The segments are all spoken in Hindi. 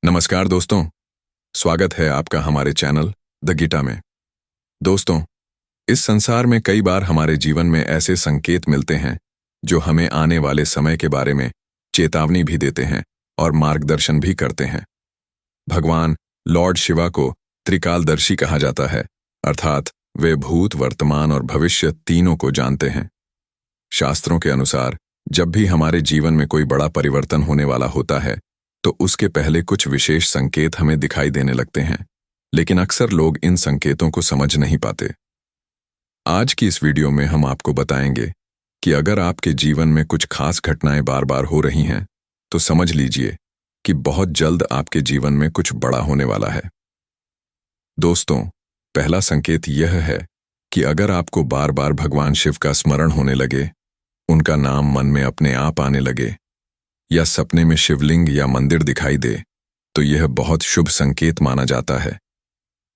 नमस्कार दोस्तों, स्वागत है आपका हमारे चैनल द गीता में। दोस्तों, इस संसार में कई बार हमारे जीवन में ऐसे संकेत मिलते हैं जो हमें आने वाले समय के बारे में चेतावनी भी देते हैं और मार्गदर्शन भी करते हैं। भगवान लॉर्ड शिवा को त्रिकालदर्शी कहा जाता है, अर्थात वे भूत, वर्तमान और भविष्य तीनों को जानते हैं। शास्त्रों के अनुसार जब भी हमारे जीवन में कोई बड़ा परिवर्तन होने वाला होता है तो उसके पहले कुछ विशेष संकेत हमें दिखाई देने लगते हैं, लेकिन अक्सर लोग इन संकेतों को समझ नहीं पाते। आज की इस वीडियो में हम आपको बताएंगे कि अगर आपके जीवन में कुछ खास घटनाएं बार बार हो रही हैं तो समझ लीजिए कि बहुत जल्द आपके जीवन में कुछ बड़ा होने वाला है। दोस्तों, पहला संकेत यह है कि अगर आपको बार बार भगवान शिव का स्मरण होने लगे, उनका नाम मन में अपने आप आने लगे या सपने में शिवलिंग या मंदिर दिखाई दे, तो यह बहुत शुभ संकेत माना जाता है।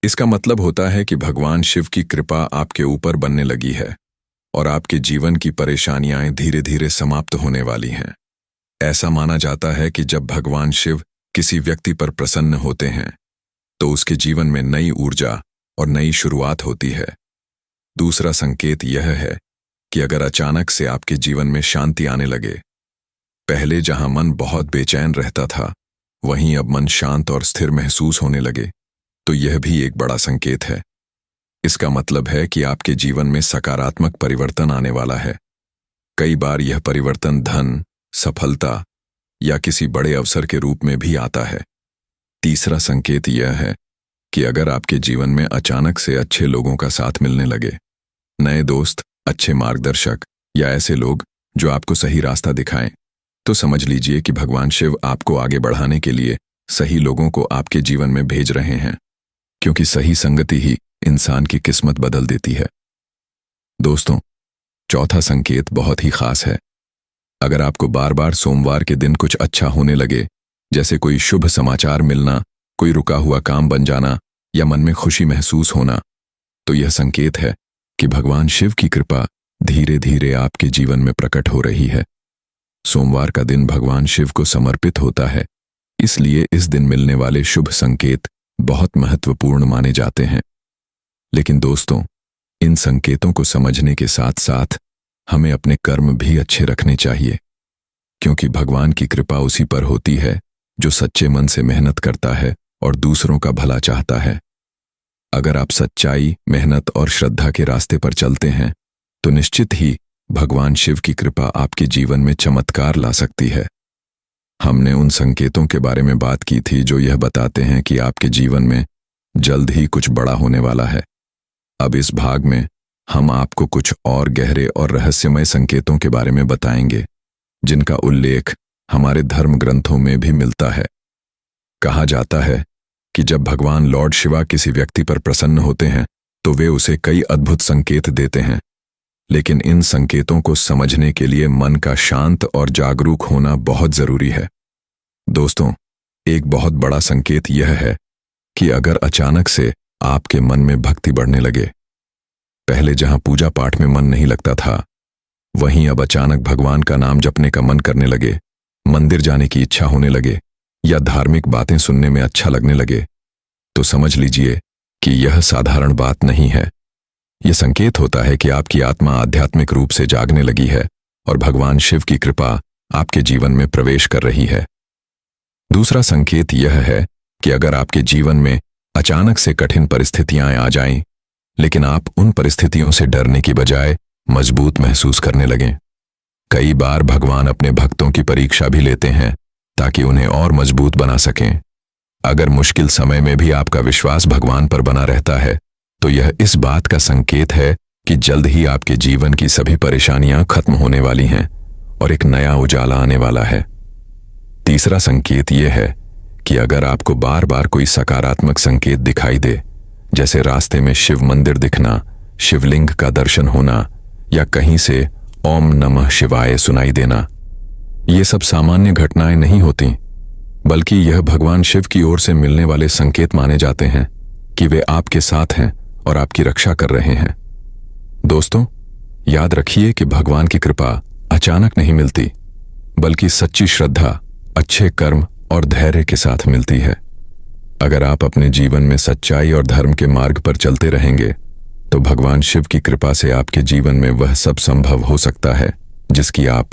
इसका मतलब होता है कि भगवान शिव की कृपा आपके ऊपर बनने लगी है और आपके जीवन की परेशानियां धीरे धीरे समाप्त होने वाली हैं। ऐसा माना जाता है कि जब भगवान शिव किसी व्यक्ति पर प्रसन्न होते हैं तो उसके जीवन में नई ऊर्जा और नई शुरुआत होती है। दूसरा संकेत यह है कि अगर अचानक से आपके जीवन में शांति आने लगे, पहले जहां मन बहुत बेचैन रहता था वहीं अब मन शांत और स्थिर महसूस होने लगे, तो यह भी एक बड़ा संकेत है। इसका मतलब है कि आपके जीवन में सकारात्मक परिवर्तन आने वाला है। कई बार यह परिवर्तन धन, सफलता या किसी बड़े अवसर के रूप में भी आता है। तीसरा संकेत यह है कि अगर आपके जीवन में अचानक से अच्छे लोगों का साथ मिलने लगे, नए दोस्त, अच्छे मार्गदर्शक या ऐसे लोग जो आपको सही रास्ता दिखाएं, तो समझ लीजिए कि भगवान शिव आपको आगे बढ़ाने के लिए सही लोगों को आपके जीवन में भेज रहे हैं, क्योंकि सही संगति ही इंसान की किस्मत बदल देती है। दोस्तों, चौथा संकेत बहुत ही खास है। अगर आपको बार बार सोमवार के दिन कुछ अच्छा होने लगे, जैसे कोई शुभ समाचार मिलना, कोई रुका हुआ काम बन जाना या मन में खुशी महसूस होना, तो यह संकेत है कि भगवान शिव की कृपा धीरे धीरे आपके जीवन में प्रकट हो रही है। सोमवार का दिन भगवान शिव को समर्पित होता है, इसलिए इस दिन मिलने वाले शुभ संकेत बहुत महत्वपूर्ण माने जाते हैं। लेकिन दोस्तों, इन संकेतों को समझने के साथ साथ हमें अपने कर्म भी अच्छे रखने चाहिए, क्योंकि भगवान की कृपा उसी पर होती है जो सच्चे मन से मेहनत करता है और दूसरों का भला चाहता है। अगर आप सच्चाई, मेहनत और श्रद्धा के रास्ते पर चलते हैं तो निश्चित ही भगवान शिव की कृपा आपके जीवन में चमत्कार ला सकती है। हमने उन संकेतों के बारे में बात की थी जो यह बताते हैं कि आपके जीवन में जल्द ही कुछ बड़ा होने वाला है। अब इस भाग में हम आपको कुछ और गहरे और रहस्यमय संकेतों के बारे में बताएंगे, जिनका उल्लेख हमारे धर्म ग्रंथों में भी मिलता है। कहा जाता है कि जब भगवान लॉर्ड शिवा किसी व्यक्ति पर प्रसन्न होते हैं तो वे उसे कई अद्भुत संकेत देते हैं, लेकिन इन संकेतों को समझने के लिए मन का शांत और जागरूक होना बहुत जरूरी है। दोस्तों, एक बहुत बड़ा संकेत यह है कि अगर अचानक से आपके मन में भक्ति बढ़ने लगे, पहले जहां पूजा पाठ में मन नहीं लगता था, वहीं अब अचानक भगवान का नाम जपने का मन करने लगे, मंदिर जाने की इच्छा होने लगे या धार्मिक बातें सुनने में अच्छा लगने लगे, तो समझ लीजिए कि यह साधारण बात नहीं है। यह संकेत होता है कि आपकी आत्मा आध्यात्मिक रूप से जागने लगी है और भगवान शिव की कृपा आपके जीवन में प्रवेश कर रही है। दूसरा संकेत यह है कि अगर आपके जीवन में अचानक से कठिन परिस्थितियां आ जाएं, लेकिन आप उन परिस्थितियों से डरने की बजाय मजबूत महसूस करने लगें। कई बार भगवान अपने भक्तों की परीक्षा भी लेते हैं ताकि उन्हें और मजबूत बना सकें। अगर मुश्किल समय में भी आपका विश्वास भगवान पर बना रहता है तो यह इस बात का संकेत है कि जल्द ही आपके जीवन की सभी परेशानियां खत्म होने वाली हैं और एक नया उजाला आने वाला है। तीसरा संकेत यह है कि अगर आपको बार बार कोई सकारात्मक संकेत दिखाई दे, जैसे रास्ते में शिव मंदिर दिखना, शिवलिंग का दर्शन होना या कहीं से ओम नमः शिवाय सुनाई देना, ये सब सामान्य घटनाएं नहीं होती, बल्कि यह भगवान शिव की ओर से मिलने वाले संकेत माने जाते हैं कि वे आपके साथ हैं और आपकी रक्षा कर रहे हैं। दोस्तों, याद रखिए कि भगवान की कृपा अचानक नहीं मिलती, बल्कि सच्ची श्रद्धा, अच्छे कर्म और धैर्य के साथ मिलती है। अगर आप अपने जीवन में सच्चाई और धर्म के मार्ग पर चलते रहेंगे तो भगवान शिव की कृपा से आपके जीवन में वह सब संभव हो सकता है जिसकी आप